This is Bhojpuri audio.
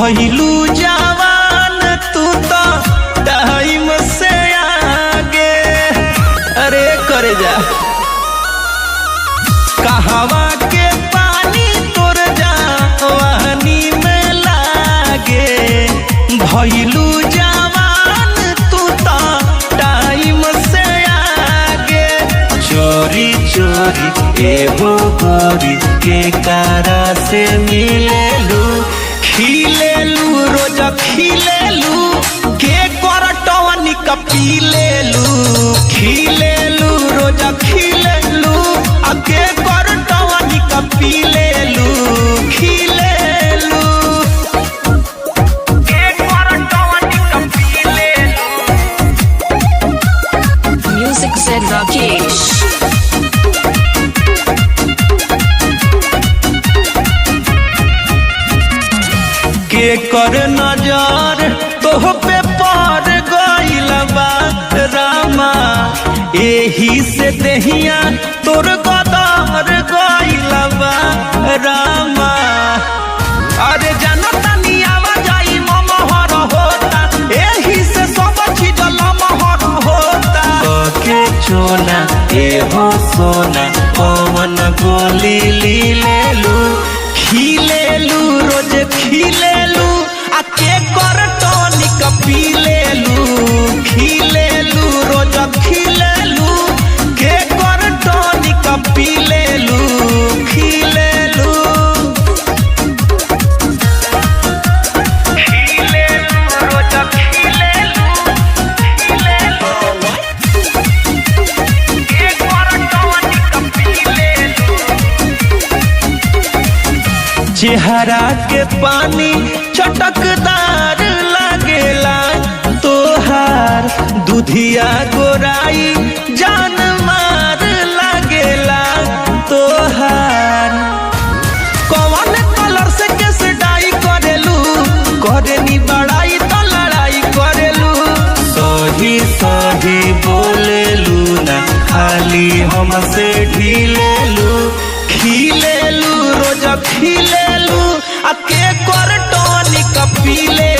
भइलू जवान तू तो टाइम से आगे। अरे करे जा कहवा के पानी तोर जवानी में लागे। भइलू जवान तू तो टाइम से आगे। चोरी चोरी एगो गोरी के कारा से मिलेलू। खिलेलू रोज खिलेलू के करटवनी का पीलेलू। खिलेलू रोज खिलेलू आ के करटवनी का पीलेलू। खिलेलू के करटवनी का पीलेलू। Music said Rakesh. के कर नजर तोह पे पड़ गइल बा रामा। एही से देहिया तोर गदर गइल बा रामा। अरे जनता नियावा जाई ममहर होता। एही से सब चीज लमहर होता। के चोला एहो सोना पवन गोली लीलेलू। खिलेलू रोज खिलेलू आ के करटनी का पीलेलू। खिलेलू रोज खिलेलू के करटनी का पीलेलू। खिलेलू खिलेलू रोज खिलेलू। खिलेलू के करटनी का पीलेलू। चेहरा के पानी चटकदार लागेला तोहार। दुधिया गोराई जान मार लागेला तोहार। कौन कलर से केस डाई करेलू। करेनी बड़ाई तो लड़ाई करेलू। सही सही बोलेलू ना खाली हमसे ढीलेलू। खिलेलू रोज खिलेलू आ के करटनी का पीले।